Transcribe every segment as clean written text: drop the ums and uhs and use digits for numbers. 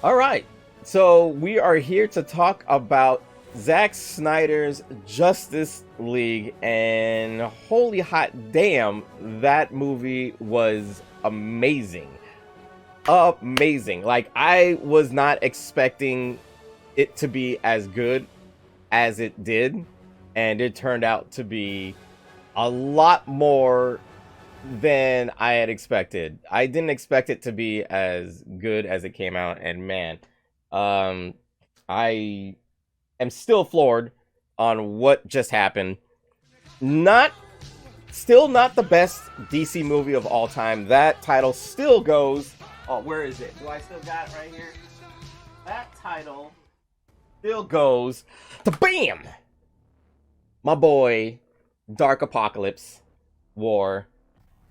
All right, so we are here to talk about Zack Snyder's Justice League, and holy hot damn, that movie was amazing. Amazing. Like, I was not expecting it to be as good as it did, and it turned out to be a lot more than I had expected. I didn't expect it to be as good as it came out, and man, um, I am still floored on what just happened. Not, still not the best DC movie of all time. That title still goes. Oh, where is it? Do I still got it right here? That title still goes to BAM! My boy, Dark Apocalypse War,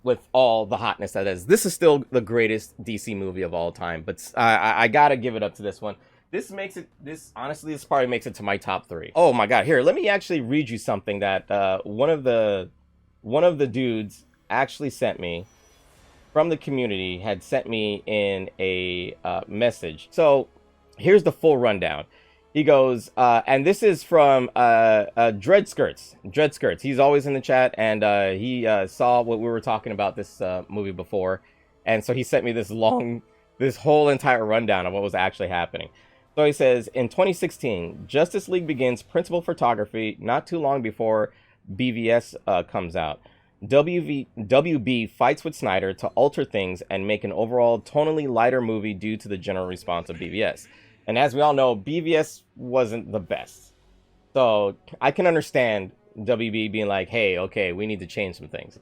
with all the hotness that is. This is still the greatest DC movie of all time, but I gotta give it up to this one. This makes it, this honestly, this probably makes it to my top three. Oh my god, here, let me actually read you something that one of the dudes actually sent me from the community, had sent me in a message. So here's the full rundown. He goes, and this is from Dread Skirts. Dread Skirts. He's always in the chat, and he saw what we were talking about this movie before, and so he sent me this whole entire rundown of what was actually happening. So he says, in 2016, Justice League begins principal photography not too long before BVS comes out. WB fights with Snyder to alter things and make an overall tonally lighter movie due to the general response of BVS. And as we all know, BVS wasn't the best. So I can understand WB being like, hey, okay, we need to change some things.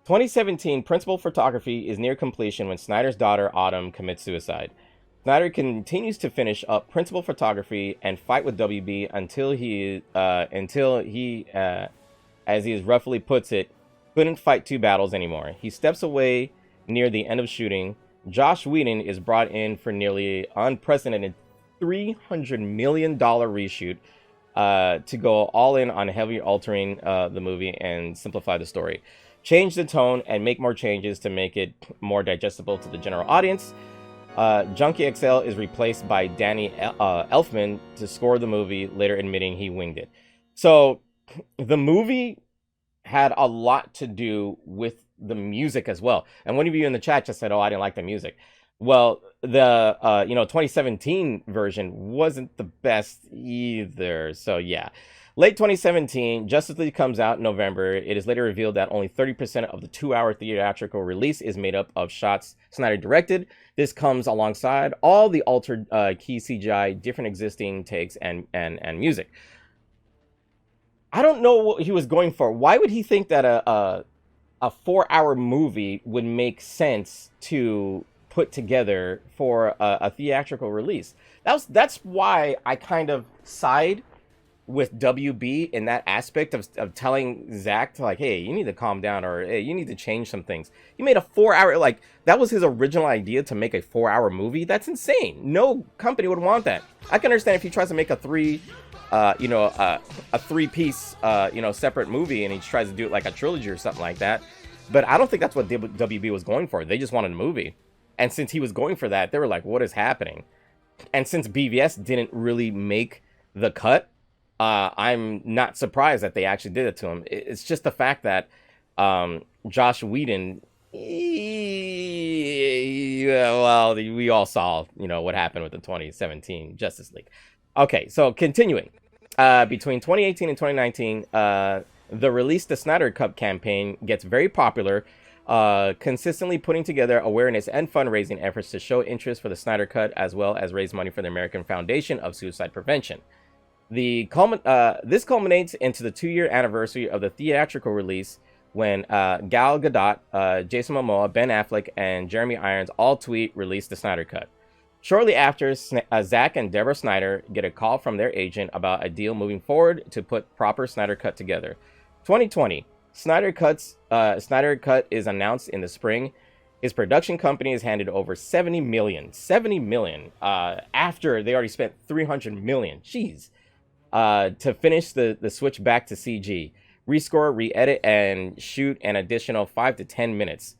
2017 principal photography is near completion when Snyder's daughter, Autumn, commits suicide. Snyder continues to finish up principal photography and fight with WB until he, as he roughly puts it, couldn't fight two battles anymore. He steps away near the end of shooting. Josh Whedon is brought in for nearly unprecedented $300 million reshoot to go all in on heavily altering the movie and simplify the story. Change the tone and make more changes to make it more digestible to the general audience. Junkie XL is replaced by Danny Elfman to score the movie, later admitting he winged it. So the movie had a lot to do with the music as well. And one of you in the chat just said, oh, I didn't like the music. Well, the 2017 version wasn't the best either. So yeah. Late 2017, Justice League comes out in November. It is later revealed that only 30% of the 2-hour theatrical release is made up of shots Snyder directed. This comes alongside all the altered key CGI, different existing takes, and music. I don't know what he was going for. Why would he think that a 4-hour movie would make sense to put together for a theatrical release? That's why I kind of side with WB in that aspect of telling Zack to, like, hey, you need to calm down, or hey, you need to change some things. He made a 4-hour, like, that was his original idea, to make a 4-hour movie. That's insane. No company would want that. I can understand if he tries to make a three-piece, separate movie, and he tries to do it like a trilogy or something like that. But I don't think that's what WB was going for. They just wanted a movie. And since he was going for that, they were like, what is happening? And since BVS didn't really make the cut, I'm not surprised that they actually did it to him. It's just the fact that Josh Whedon, well, we all saw, what happened with the 2017 Justice League. Okay, so continuing. Between 2018 and 2019, the Release the Snyder Cup campaign gets very popular, consistently putting together awareness and fundraising efforts to show interest for the Snyder Cut, as well as raise money for the American Foundation of Suicide Prevention. This culminates into the 2-year anniversary of the theatrical release, when Gal Gadot, Jason Momoa, Ben Affleck, and Jeremy Irons all tweet release the Snyder Cut. Shortly after, Zack and Deborah Snyder get a call from their agent about a deal moving forward to put proper Snyder Cut together. 2020, Snyder Cut is announced in the spring. His production company is handed over $70 million after they already spent $300 million. Jeez. To finish the switch back to CG, rescore, re-edit, and shoot an additional 5 to 10 minutes.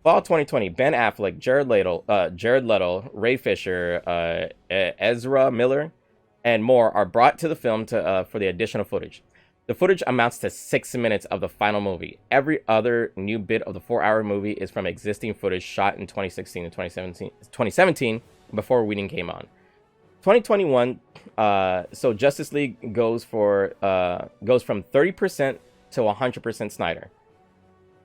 Fall 2020, Ben Affleck, Jared Leto, Ray Fisher, Ezra Miller, and more are brought to the film for the additional footage. The footage amounts to 6 minutes of the final movie. Every other new bit of the 4-hour movie is from existing footage shot in 2016 and 2017 before Whedon came on. 2021, so Justice League goes from 30% to 100% Snyder,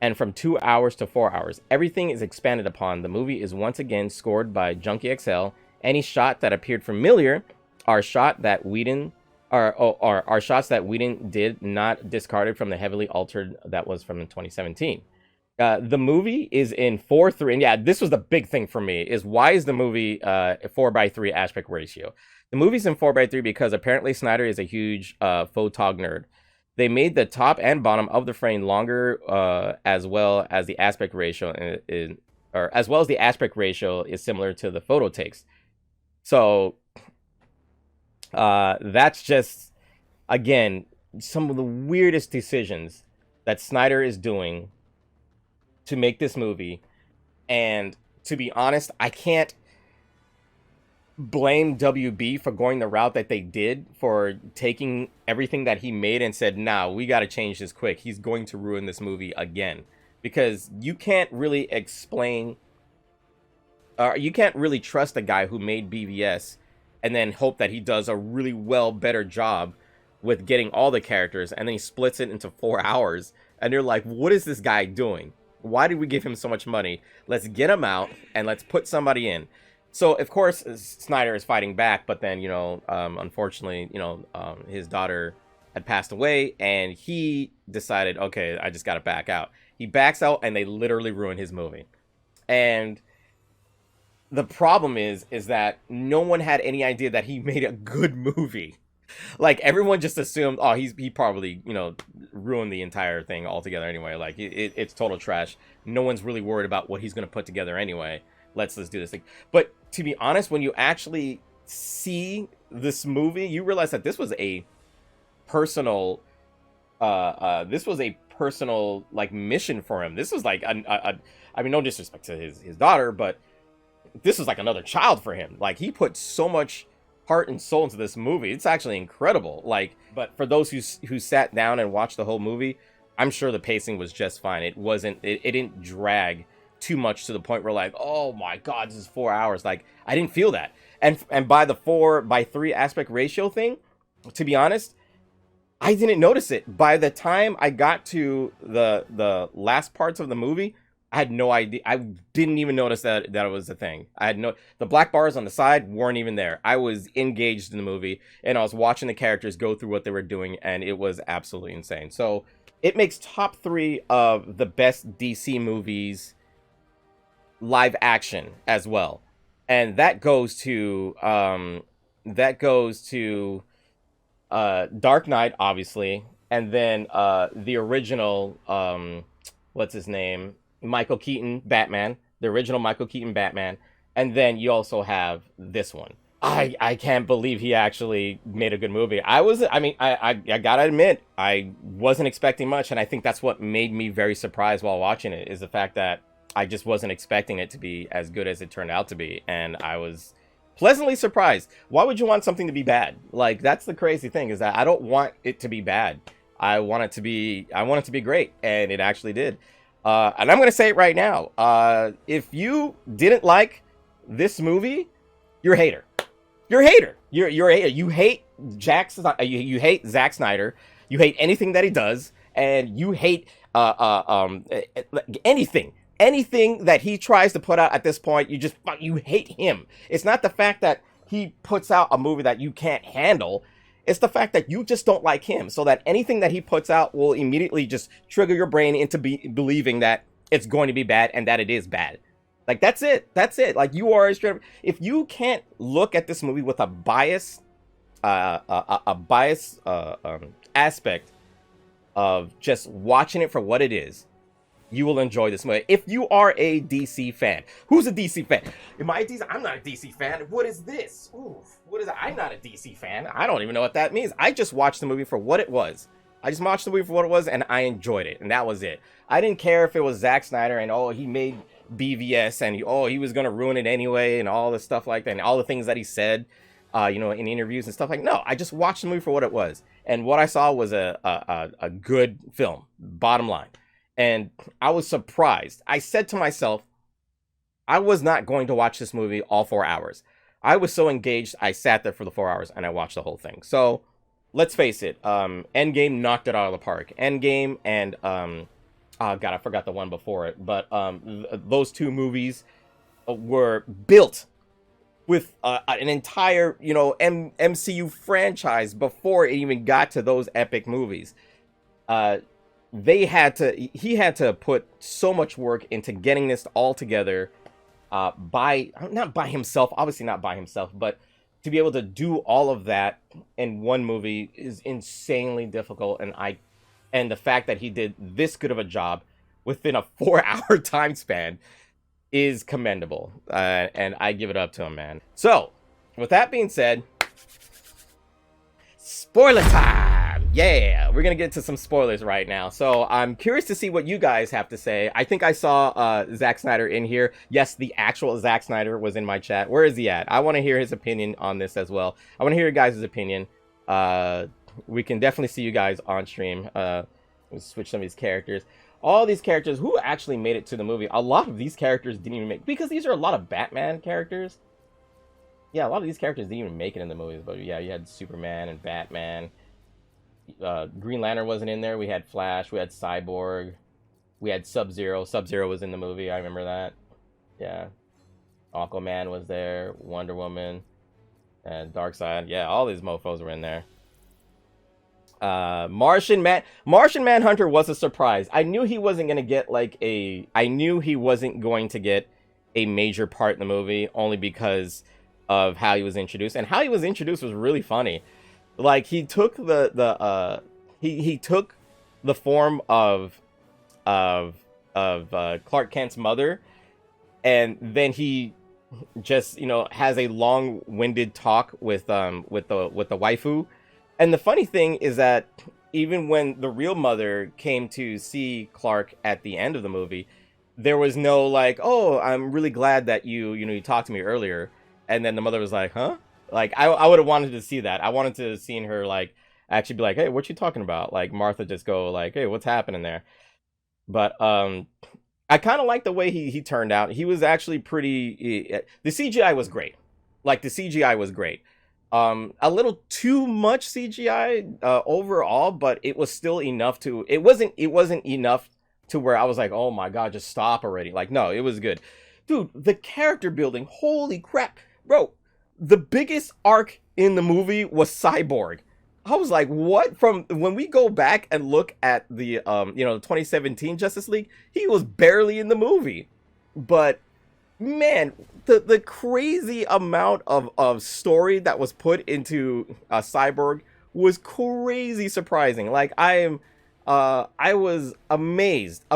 and from 2 hours to 4 hours. Everything is expanded upon. The movie is once again scored by Junkie XL. Any shot that appeared familiar are shots that Whedon did not discarded from the heavily altered that was from 2017. The movie is in 4:3, and yeah, this was the big thing for me, is why is the movie 4:3 aspect ratio? The movie's in 4:3 because apparently Snyder is a huge photog nerd. They made the top and bottom of the frame longer, as well as the aspect ratio is similar to the photo takes. So that's just, again, some of the weirdest decisions that Snyder is doing to make this movie. And to be honest, I can't blame WB for going the route that they did, for taking everything that he made and said, nah, we got to change this quick. He's going to ruin this movie again. Because you can't really you can't really trust a guy who made BVS and then hope that he does a really better job with getting all the characters, and then he splits it into 4 hours, and you're like, what is this guy doing? Why did we give him so much money? Let's get him out and let's put somebody in. So of course Snyder is fighting back, but then, unfortunately, his daughter had passed away, and he decided, okay, I just got to back out. He backs out, and they literally ruin his movie. And the problem is that no one had any idea that he made a good movie. Like, everyone just assumed, oh, he probably, ruined the entire thing altogether anyway. Like, it's total trash. No one's really worried about what he's going to put together anyway. Let's do this thing. But to be honest, when you actually see this movie, you realize that this was a personal, like, mission for him. This was like, I mean, no disrespect to his daughter, but this was like another child for him. Like, he put so much heart and soul into this movie. It's actually incredible. Like, but for those who sat down and watched the whole movie, I'm sure the pacing was just fine. It didn't drag too much to the point where, like, oh my god, this is 4 hours. Like, I didn't feel that. And by the 4:3 aspect ratio thing, to be honest, I didn't notice it. By the time I got to the last parts of the movie, I had no idea. I didn't even notice that it was a thing. The black bars on the side weren't even there. I was engaged in the movie, and I was watching the characters go through what they were doing, and it was absolutely insane. So it makes top 3 of the best DC movies live action as well. And that goes to Dark Knight, obviously, and then the original what's his name? Michael Keaton Batman, the original Michael Keaton Batman, and then you also have this one. I can't believe he actually made a good movie. I gotta admit, I wasn't expecting much, and I think that's what made me very surprised while watching it, is the fact that I just wasn't expecting it to be as good as it turned out to be, and I was pleasantly surprised. Why would you want something to be bad? Like, that's the crazy thing, is that I don't want it to be bad. I want it to be great, and it actually did. And I'm gonna say it right now. If you didn't like this movie, you're a hater. You're a hater. You're a hater. You hate you hate Zack Snyder. You hate anything that he does, and you hate anything that he tries to put out at this point. You hate him. It's not the fact that he puts out a movie that you can't handle. It's the fact that you just don't like him, so that anything that he puts out will immediately just trigger your brain into believing that it's going to be bad, and that it is bad. Like, that's it. Like, you are straight up. If you can't look at this movie with a bias, aspect of just watching it for what it is, you will enjoy this movie. If you are a DC fan, who's a DC fan? Am I a DC? I'm not a DC fan. What is this? Ooh, what is that? I'm not a DC fan. I don't even know what that means. I just watched the movie for what it was. And I enjoyed it, and that was it. I didn't care if it was Zack Snyder and, oh, he made BVS and he was gonna ruin it anyway and all this stuff like that and all the things that he said, you know, in interviews and stuff. Like, no, I just watched the movie for what it was, and what I saw was a good film, bottom line. And I was surprised. I said to myself, I was not going to watch this movie all 4 hours. I was so engaged, I sat there for the 4 hours and I watched the whole thing. So let's face it, Endgame knocked it out of the park. Endgame and oh god, I forgot the one before it, but those two movies were built with an entire, you know, MCU franchise before it even got to those epic movies. He had to put so much work into getting this all together, not by himself, obviously not by himself, but to be able to do all of that in one movie is insanely difficult. And the fact that he did this good of a job within a 4-hour time span is commendable. And I give it up to him, man. So with that being said, spoiler time. Yeah, we're gonna get into some spoilers right now. So I'm curious to see what you guys have to say. I think I saw Zack Snyder in here. Yes, the actual Zack Snyder was in my chat. Where is he at? I want to hear his opinion on this as well. I want to hear your guys' opinion. We can definitely see you guys on stream. Let's switch some of these characters. All these characters who actually made it to the movie. A lot of these characters didn't even make, because these are a lot of Batman characters. Yeah, a lot of these characters didn't even make it in the movies. But yeah, you had Superman and Batman. Green Lantern wasn't in there. We had Flash. We had Cyborg. We had Sub-Zero. Sub-Zero was in the movie. I remember that. Yeah. Aquaman was there. Wonder Woman. And Darkseid. Yeah, all these mofos were in there. Martian Manhunter was a surprise. I knew he wasn't going to get a major part in the movie, only because of how he was introduced. And how he was introduced was really funny. Like, he took he took the form of Clark Kent's mother, and then he just, you know, has a long-winded talk with the waifu. And the funny thing is that even when the real mother came to see Clark at the end of the movie, there was no like, oh, I'm really glad that you talked to me earlier. And then the mother was like, huh? Like, I would have wanted to see that. I wanted to have seen her, like, actually be like, hey, what you talking about? Like, Martha just go, like, hey, what's happening there? But I kind of like the way he turned out. He was actually pretty... The CGI was great. Like, the CGI was great. A little too much CGI overall, but it was still enough to... It wasn't enough to where I was like, oh my god, just stop already. Like, no, it was good. Dude, the character building, holy crap. Bro, the biggest arc in the movie was Cyborg. I was like, what? From when we go back and look at the 2017 Justice League, he was barely in the movie. But man, the crazy amount of story that was put into Cyborg was crazy surprising. Like, I was amazed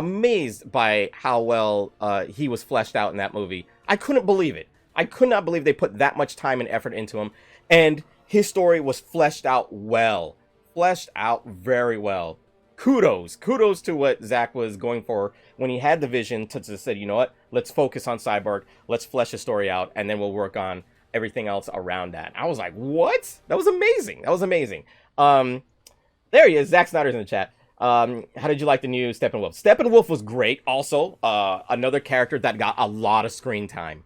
by how well he was fleshed out in that movie. I couldn't believe it. I could not believe they put that much time and effort into him. And his story was fleshed out well. Fleshed out very well. Kudos to what Zack was going for when he had the vision to just say, you know what? Let's focus on Cyborg. Let's flesh his story out. And then we'll work on everything else around that. I was like, what? That was amazing. There he is. Zack Snyder's in the chat. How did you like the new Steppenwolf? Steppenwolf was great. Also, another character that got a lot of screen time.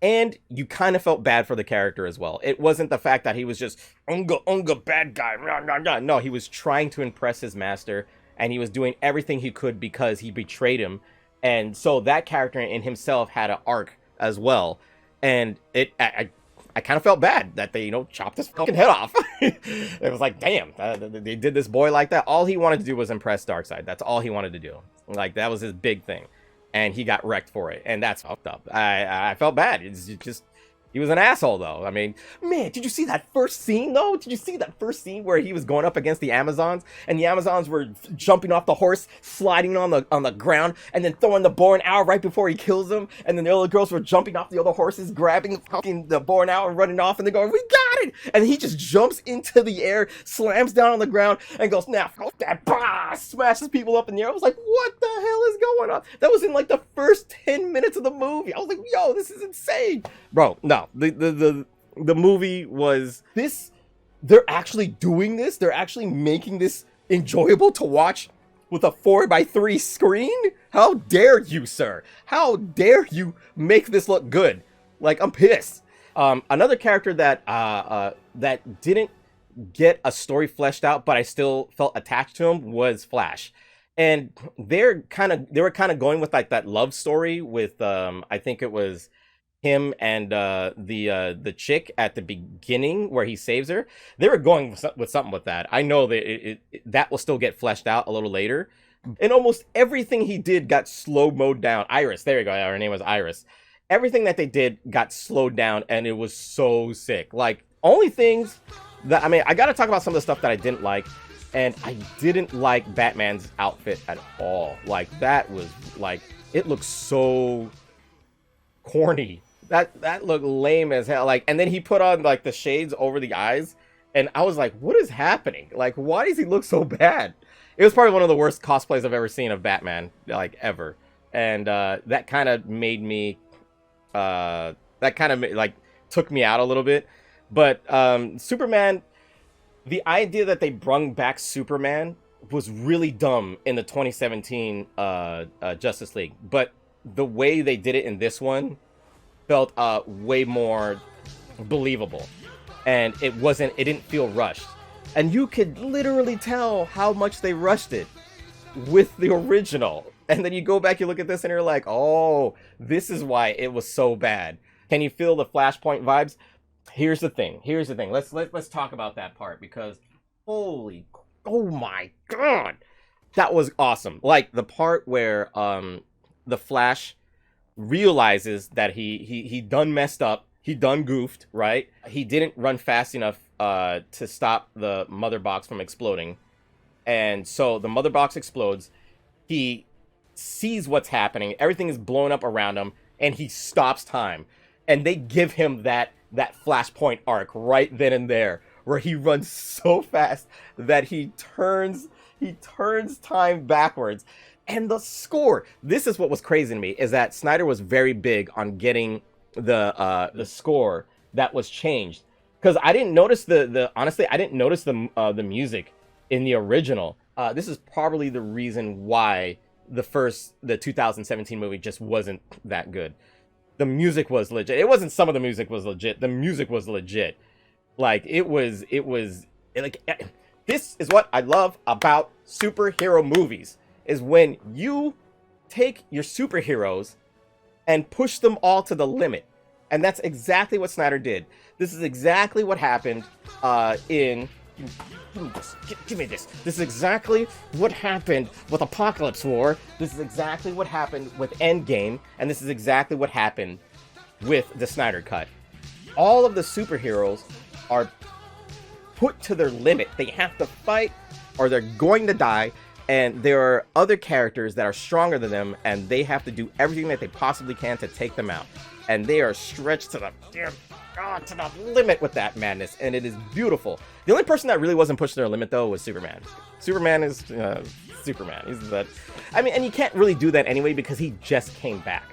And you kind of felt bad for the character as well. It wasn't the fact that he was just unga bad guy. No, he was trying to impress his master, and he was doing everything he could because he betrayed him. And so that character in himself had an arc as well. And I kind of felt bad that they, chopped his fucking head off. It was like, damn, they did this boy like that. All he wanted to do was impress Darkseid. That's all he wanted to do. Like, that was his big thing. And he got wrecked for it. And that's fucked up. I felt bad. It's just, he was an asshole, though. I mean, man, did you see that first scene, though? Did you see that first scene where he was going up against the Amazons? And the Amazons were jumping off the horse, sliding on the ground, and then throwing the bow and arrow right before he kills them. And then the other girls were jumping off the other horses, grabbing the bow and arrow and running off. And they're going, we got died. And he just jumps into the air, slams down on the ground, and goes, now, that, bah, smashes people up in the air. I was like, what the hell is going on? That was in like the first 10 minutes of the movie. I was like, yo, this is insane. Bro, no, the movie was this. They're actually doing this. They're actually making this enjoyable to watch with a 4:3 screen? How dare you, sir? How dare you make this look good? Like, I'm pissed. Another character that that didn't get a story fleshed out, but I still felt attached to him was Flash. And they were kind of going with like that love story with I think it was him and the chick at the beginning where he saves her. They were going with something with that. I know that that will still get fleshed out a little later. And almost everything he did got slow-moed down. Iris, there you go. Her name was Iris. Everything that they did got slowed down, and it was so sick. Like, only things that, I mean, I gotta talk about some of the stuff that I didn't like. And I didn't like Batman's outfit at all. Like, that was, like, it looked so corny. That looked lame as hell. Like, and then he put on, like, the shades over the eyes. And I was like, what is happening? Like, why does he look so bad? It was probably one of the worst cosplays I've ever seen of Batman. Like, ever. And that kind of made me... that kind of, like, took me out a little bit. But Superman... The idea that they brung back Superman was really dumb in the 2017 Justice League, but the way they did it in this one felt way more believable, and it didn't feel rushed. And you could literally tell how much they rushed it with the original. And then you go back, you look at this, and you're like, oh, this is why it was so bad. Can you feel the Flashpoint vibes? Here's the thing. Let's talk about that part, because oh my god, that was awesome. Like the part where the Flash realizes that he done messed up, he done goofed, right? He didn't run fast enough to stop the mother box from exploding, and so the mother box explodes. He sees what's happening, everything is blowing up around him, and he stops time, and they give him that Flashpoint arc right then and there, where he runs so fast that he turns time backwards. And the score, this is what was crazy to me, is that Snyder was very big on getting the score that was changed, because I didn't notice honestly, I didn't notice the music in the original. This is probably the reason why the 2017 movie just wasn't that good. The music was legit. It wasn't some of the music was legit. The music was legit. Like, it was like, this is what I love about superhero movies, is when you take your superheroes and push them all to the limit. And that's exactly what Snyder did. This is exactly what happened in... Give me this. This is exactly what happened with Apocalypse War. This is exactly what happened with Endgame. And this is exactly what happened with the Snyder Cut. All of the superheroes are put to their limit. They have to fight or they're going to die. And there are other characters that are stronger than them, and they have to do everything that they possibly can to take them out. And they are stretched to the limit with that madness, and it is beautiful. The only person that really wasn't pushed to their limit, though, was Superman. Superman is Superman. He's that. I mean, and you can't really do that anyway, because he just came back.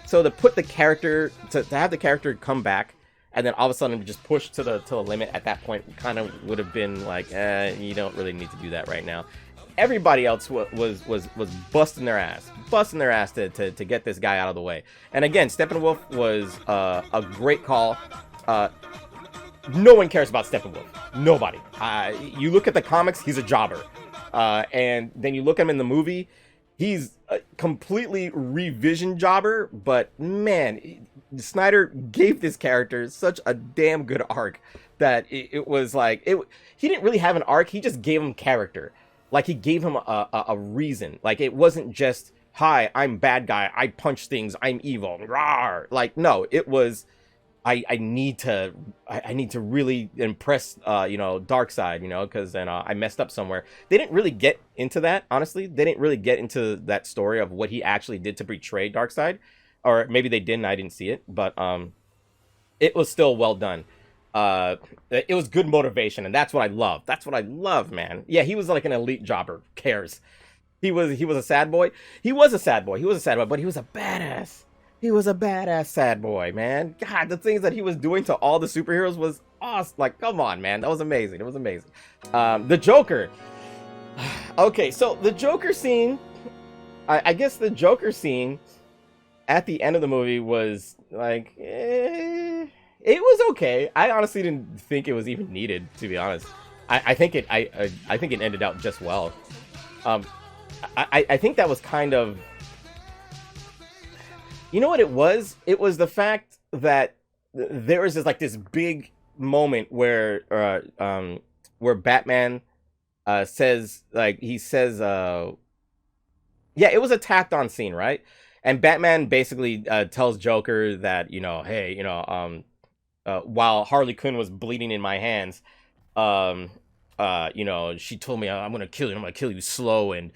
So to put the character, to have the character come back, and then all of a sudden just push to the limit at that point, kind of would have been like, you don't really need to do that right now. Everybody else was busting their ass to get this guy out of the way. And again, Steppenwolf was a great call. No one cares about Steppenwolf. Nobody. You look at the comics, he's a jobber. And then you look at him in the movie, he's a completely revision jobber. But man, Snyder gave this character such a damn good arc that it was like, he didn't really have an arc, he just gave him character. Like, he gave him a reason. Like, it wasn't just, hi, I'm bad guy, I punch things, I'm evil, rawr. Like, no, it was, I need to really impress, Darkseid, because then I messed up somewhere. They didn't really get into that, honestly. They didn't really get into that story of what he actually did to betray Darkseid. Or maybe they did and I didn't see it, but it was still well done. It was good motivation, and that's what I love. That's what I love, man. Yeah, he was like an elite jobber. Who cares? He was a sad boy. He was a sad boy. He was a sad boy, but he was a badass. He was a badass sad boy, man. God, the things that he was doing to all the superheroes was awesome. Like, come on, man. That was amazing. It was amazing. The Joker. Okay, so the Joker scene, I guess the Joker scene at the end of the movie was like, it was okay. I honestly didn't think it was even needed, to be honest. I think it ended out just well. I think that was kind of, you know what it was? It was the fact that there was this big moment where Batman says, like, he says, yeah, it was a tacked on scene, right? And Batman basically tells Joker that, hey, while Harley Quinn was bleeding in my hands, she told me, I'm gonna kill you. I'm gonna kill you slow, and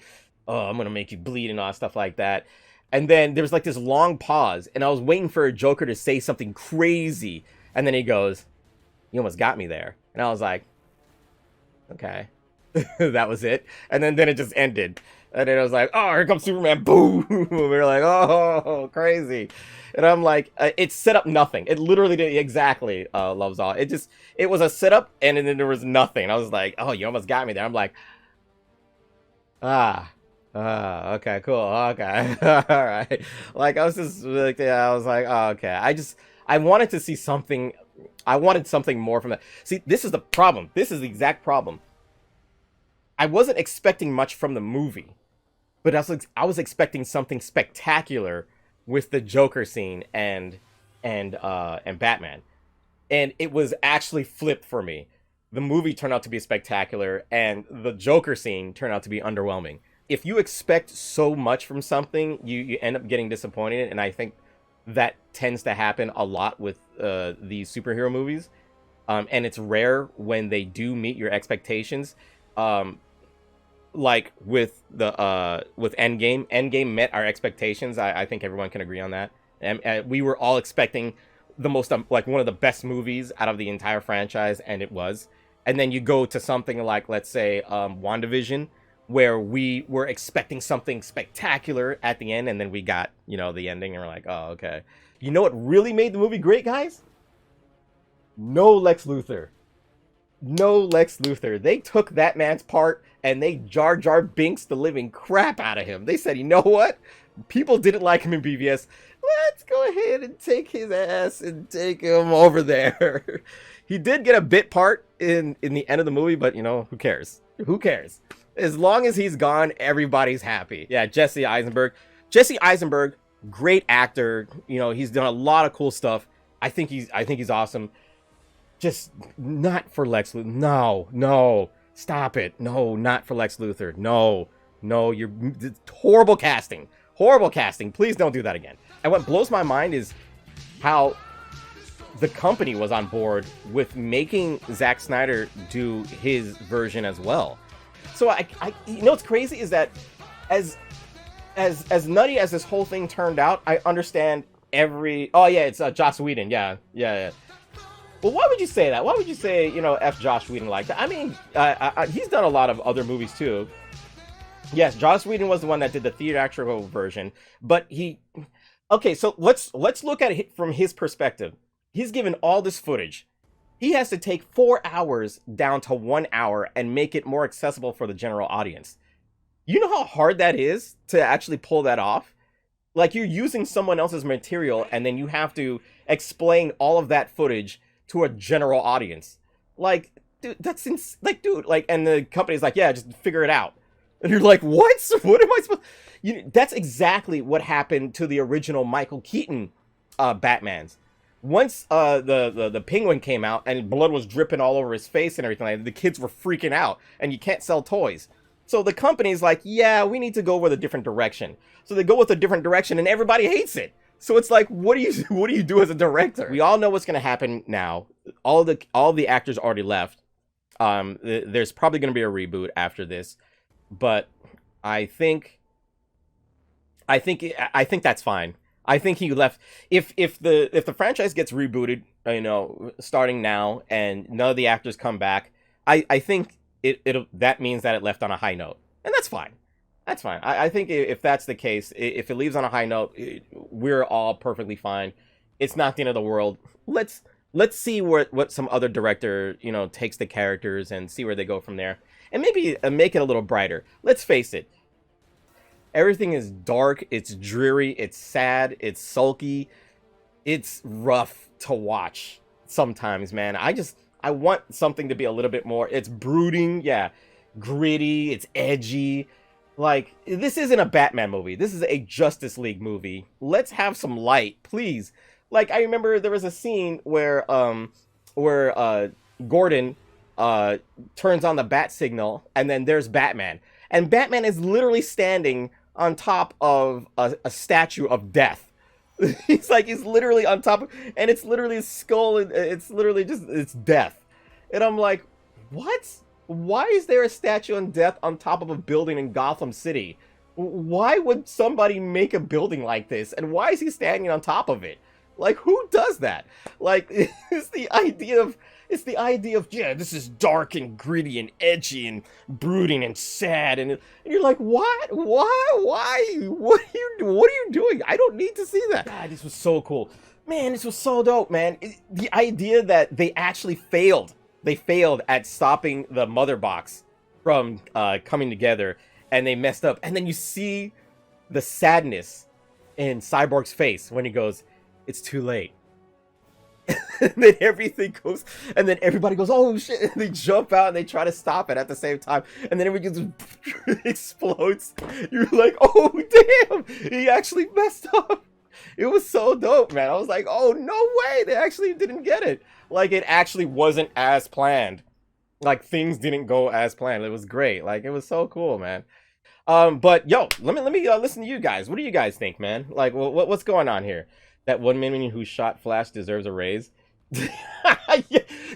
I'm gonna make you bleed and all that stuff like that. And then there was like this long pause, and I was waiting for Joker to say something crazy, and then he goes, "You almost got me there," and I was like, "Okay." That was it. And then it just ended. And then I was like, "Oh, here comes Superman!" Boom! We were like, "Oh, crazy!" And I'm like, "It set up nothing. It literally did exactly." Loves all. It was a setup, and then there was nothing. I was like, "Oh, you almost got me there." I'm like, okay, cool, okay, all right. Like, I was just like, yeah, I was like, oh, okay. I wanted to see something. I wanted something more from that. See, this is the problem. This is the exact problem. I wasn't expecting much from the movie, but I was expecting something spectacular with the Joker scene and Batman, and it was actually flipped for me. The movie turned out to be spectacular, and the Joker scene turned out to be underwhelming. If you expect so much from something, you end up getting disappointed, and I think that tends to happen a lot with these superhero movies, and it's rare when they do meet your expectations. Like with Endgame. Endgame met our expectations. I think everyone can agree on that. And we were all expecting the most like one of the best movies out of the entire franchise, and it was. And then you go to something like, let's say, WandaVision, where we were expecting something spectacular at the end, and then we got, the ending, and we're like, oh, okay. You know what really made the movie great, guys? No Lex Luthor. No Lex Luthor. They took that man's part, and they Jar Jar Binks the living crap out of him. They said, you know what? People didn't like him in BVS. Let's go ahead and take his ass and take him over there. He did get a bit part in the end of the movie, but, who cares? Who cares? As long as he's gone, everybody's happy. Yeah, Jesse Eisenberg. Jesse Eisenberg, great actor. He's done a lot of cool stuff. I think he's awesome. Just not for Lex Luthor. No. Stop it. No, not for Lex Luthor. No, you're horrible casting. Horrible casting. Please don't do that again. And what blows my mind is how the company was on board with making Zack Snyder do his version as well. So I what's crazy is that as nutty as this whole thing turned out, I understand it's Joss Whedon. Yeah. Well, why would you say that? Why would you say, F Joss Whedon like that? I mean, he's done a lot of other movies too. Yes, Joss Whedon was the one that did the theatrical version, but okay, so let's look at it from his perspective. He's given all this footage. He has to take 4 hours down to 1 hour and make it more accessible for the general audience. You know how hard that is to actually pull that off? Like, you're using someone else's material, and then you have to explain all of that footage to a general audience. Like, dude, that's and the company's like, yeah, just figure it out. And you're like, what? What am I supposed? That's exactly what happened to the original Michael Keaton Batmans. Once the Penguin came out and blood was dripping all over his face and everything, like, the kids were freaking out, and you can't sell toys. So the company's like, yeah, we need to go with a different direction. So they go with a different direction, and everybody hates it. So it's like, what do you do as a director? We all know what's going to happen now. All the actors already left. There's probably going to be a reboot after this, but I think that's fine. I think he left. If the franchise gets rebooted, you know, starting now, and none of the actors come back, I think that means that it left on a high note, and that's fine. That's fine. I think if that's the case, if it leaves on a high note, we're all perfectly fine. It's not the end of the world. Let's see what some other director, you know, takes the characters and see where they go from there, and maybe make it a little brighter. Let's face it, everything is dark, it's dreary, it's sad, it's sulky, it's rough to watch sometimes, man. I want something to be a little bit more. It's brooding, yeah, gritty, it's edgy. Like, this isn't a Batman movie. This is a Justice League movie. Let's have some light, please. Like, I remember there was a scene where Gordon turns on the bat signal, and then there's Batman. And Batman is literally standing on top of a statue of death. He's literally on top of, and it's literally his skull, and it's literally just, it's death. And I'm like, what? Why is there a statue of death on top of a building in Gotham City? Why would somebody make a building like this? And why is he standing on top of it? Like, who does that? Like, it's the idea of, yeah, this is dark and gritty and edgy and brooding and sad, and you're like, what? Why? What are you doing? I don't need to see that. God, this was so cool. Man, this was so dope, man. The idea that they actually failed. They failed at stopping the mother box from coming together, and they messed up. And then you see the sadness in Cyborg's face when he goes, "It's too late." And then everything goes, and then everybody goes, "Oh shit!" And they jump out and they try to stop it at the same time, and then everything just explodes. You're like, "Oh damn! He actually messed up." It was so dope, man. I was like, "Oh no way! They actually didn't get it. Like, it actually wasn't as planned. Like, things didn't go as planned. It was great. Like, it was so cool, man." But yo, let me listen to you guys. What do you guys think, man? Like, what's going on here? That one man who shot Flash deserves a raise.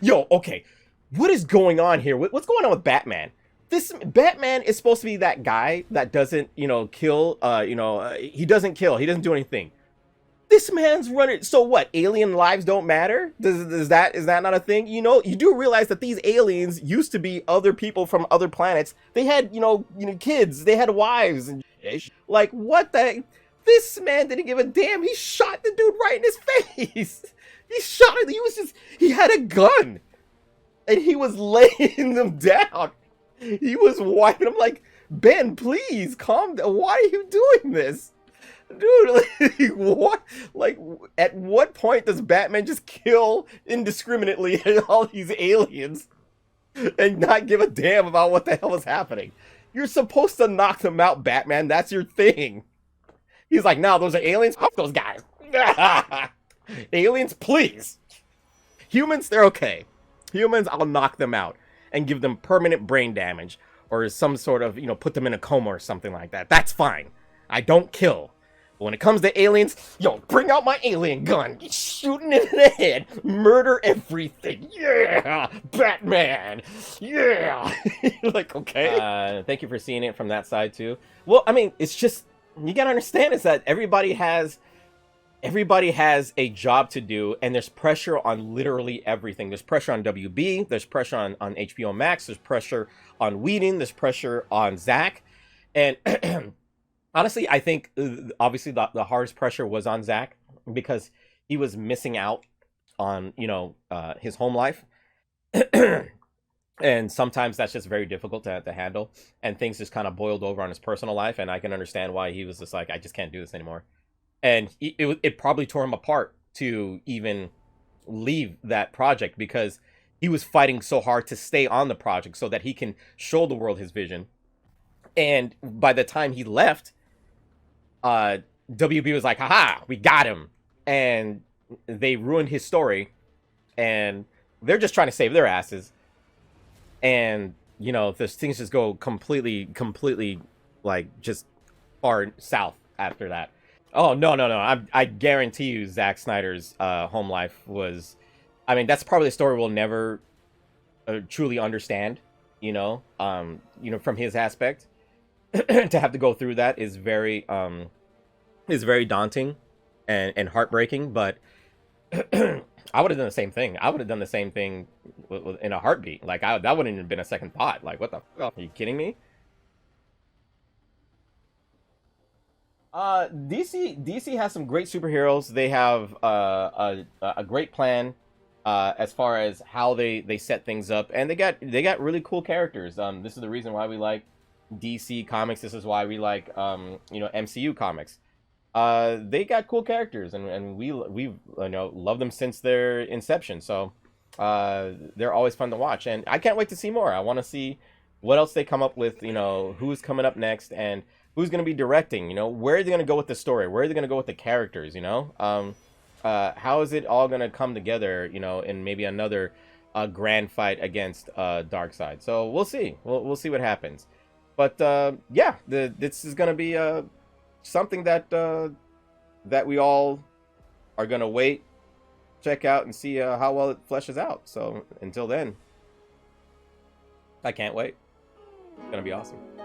Yo, okay. What is going on here? What's going on with Batman? This Batman is supposed to be that guy that doesn't, you know, kill. He doesn't kill. He doesn't do anything. This man's running. So what? Alien lives don't matter? Is that not a thing? You know, you do realize that these aliens used to be other people from other planets. They had, you know, kids. They had wives and like, what the? This man didn't give a damn. He shot the dude right in his face. He shot him. He had a gun, and he was laying them down. He was wiping. I'm like, Ben, please calm down. Why are you doing this? Dude, like, what? Like, at what point does Batman just kill indiscriminately all these aliens and not give a damn about what the hell is happening? You're supposed to knock them out, Batman. That's your thing. He's like, no, those are aliens. Fuck those guys. Aliens, please. Humans, they're okay. Humans, I'll knock them out and give them permanent brain damage or some sort of, put them in a coma or something like that. That's fine. I don't kill. But when it comes to aliens, yo, bring out my alien gun. Shooting it in the head. Murder everything. Yeah. Batman. Yeah. Like, okay. Thank you for seeing it from that side, too. Well, I mean, it's just, you gotta understand is that everybody has a job to do, and there's pressure on literally everything. There's pressure on WB, there's pressure on HBO Max, there's pressure on Whedon, there's pressure on Zack. And honestly, I think obviously the hardest pressure was on Zack because he was missing out on, his home life. And sometimes that's just very difficult to handle, and things just kind of boiled over on his personal life, and I can understand why he was just like, I just can't do this anymore. And it probably tore him apart to even leave that project, because he was fighting so hard to stay on the project so that he can show the world his vision. And by the time he left, WB was like, haha, we got him. And they ruined his story, and they're just trying to save their asses. And, this things just go completely, like, just far south after that. Oh, no. I guarantee you Zack Snyder's home life was... I mean, that's probably a story we'll never truly understand, from his aspect. To have to go through that is very daunting. and heartbreaking, but I would have done the same thing. I would have done the same thing in a heartbeat. Like, that wouldn't have been a second thought. Like, what the fuck? Are you kidding me? DC has some great superheroes. They have a great plan as far as how they set things up, and they got really cool characters. This is the reason why we like DC comics. This is why we like MCU comics. They got cool characters, and we love them since their inception. So they're always fun to watch, and I can't wait to see more. I want to see what else they come up with. Who's coming up next, and who's going to be directing. Where are they going to go with the story? Where are they going to go with the characters? How is it all going to come together? In maybe another grand fight against Darkseid. So we'll see. We'll see what happens. But yeah, this is going to be something that that we all are gonna wait, check out, and see how well it fleshes out. So until then, I can't wait. It's gonna be awesome.